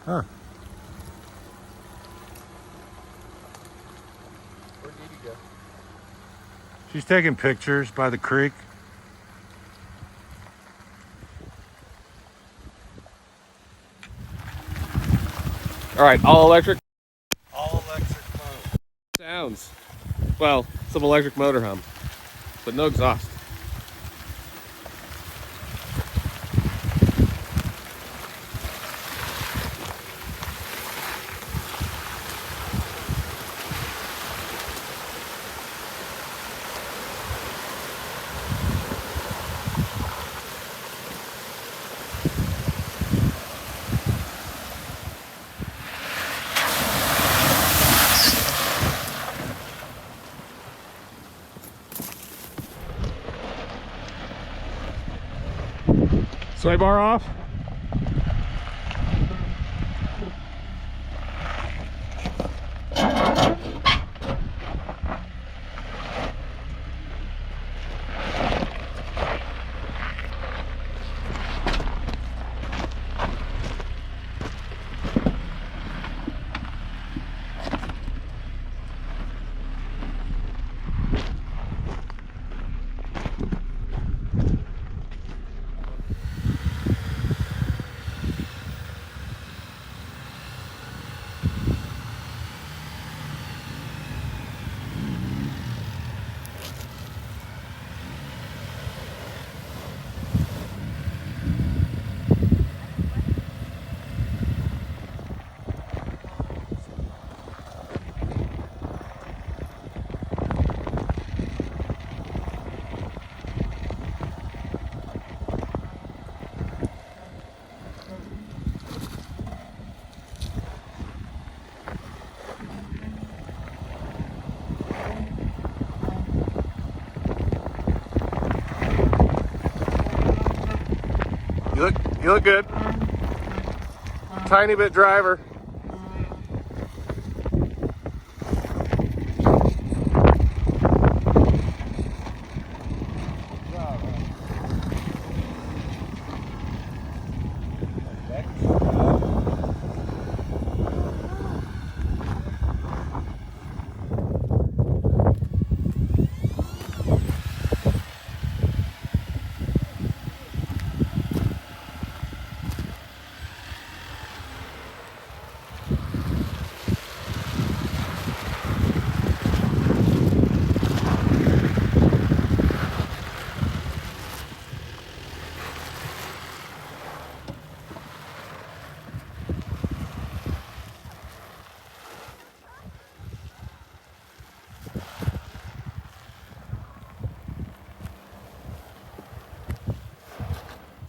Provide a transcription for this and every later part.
Huh. Where did he go? She's taking pictures by the creek. All right, all electric. All electric mode. Sounds. Well, some electric motor hum, but no exhaust. Sway bar off. You look good. Tiny bit driver.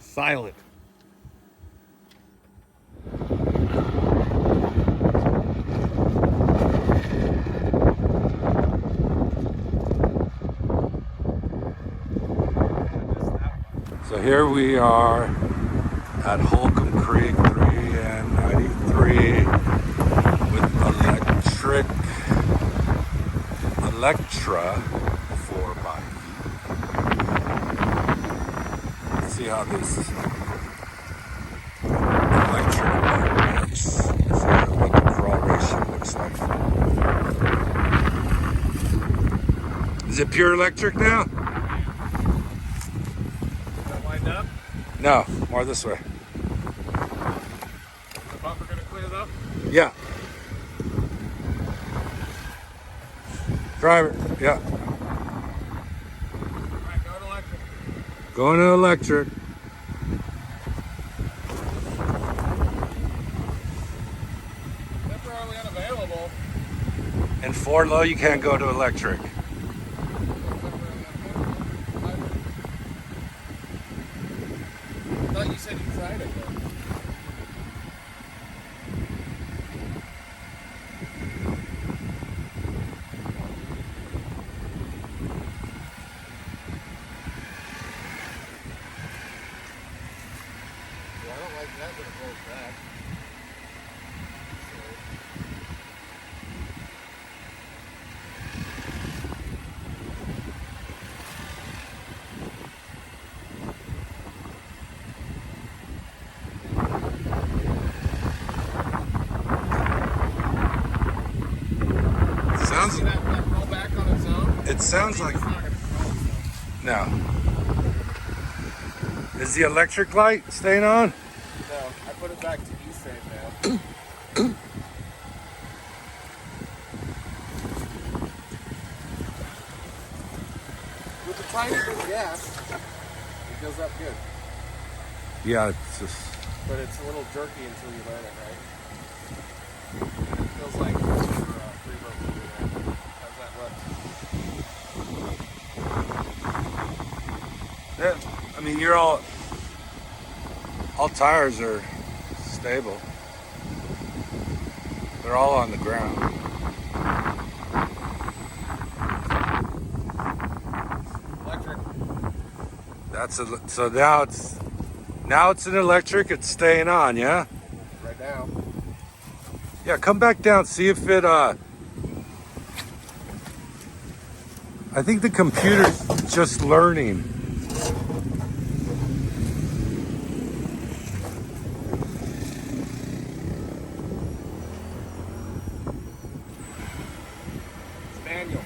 Silent. So here we are at Holcomb Creek 3 and 93 with Electra 4x. Let's see how this electric motor looks. See what the crawl ratio looks like. Is it pure electric now? Wind up. No, more this way. The bumper gonna clean it up. Yeah. Driver, yeah. All right, go to electric. Going to electric. Temporarily unavailable. In 4 low, you can't go to electric. I thought you said you tried it though. Yeah, I don't like that when it rolls back. It sounds like It's not gonna crawl, no. Is the electric light staying on? so. No, I put it back to E-Save now. With a tiny bit of gas, it goes up good. Yeah, it's just. But it's a little jerky until you learn it, right? It feels like free rope. How's that look? Yeah, I mean, you're all tires are stable. They're all on the ground. Electric. So now it's an electric. It's staying on. Yeah. Right now. Yeah. Come back down. See if it. I think the computer's just learning. It's manual.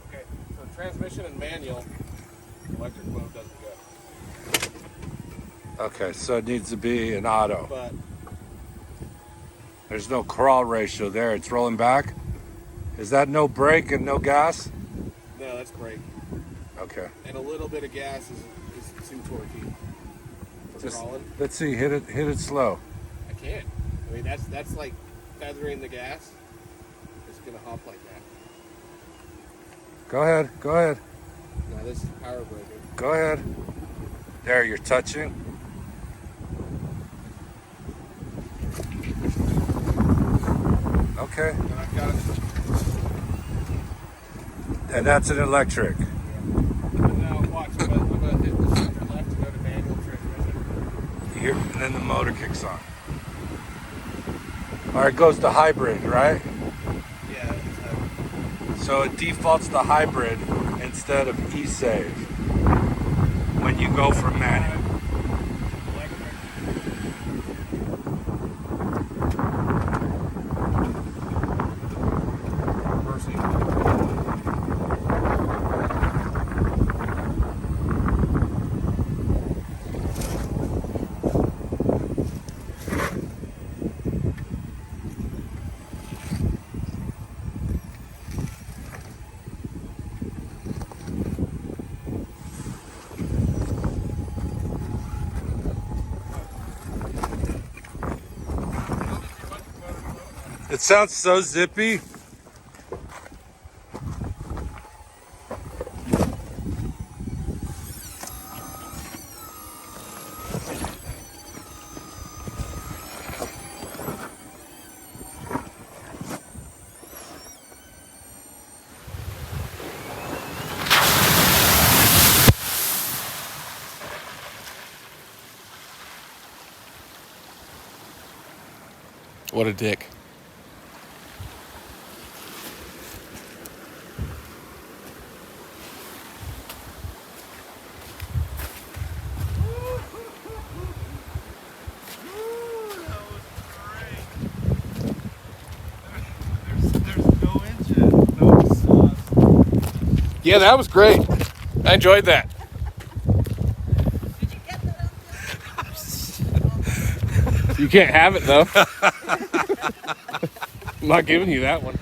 Okay, so transmission and manual, electric mode doesn't go. Okay, so it needs to be an auto. But There's no crawl ratio there. It's rolling back. Is that no brake and no gas? no, that's brake. Okay. And a little bit of gas is too torquey for Just crawling. let's see. Hit it slow. I can't. I mean, that's like feathering the gas. It's gonna hop like that. Go ahead. Go ahead. No, this is power braking. Go ahead. There, you're touching. Okay. And I've got it. And that's an electric. But now watch. I'm gonna hit the center left to go to manual transmission. Here, and then the motor kicks on. All right, it goes to hybrid, right? Yeah. So it defaults to hybrid instead of e-save when you go from manual. Electric. Reversing. It sounds so zippy. What a dick. There's no engine, no exhaust. Yeah, that was great. I enjoyed that. Did you get that up there? You can't have it though. I'm not giving you that one.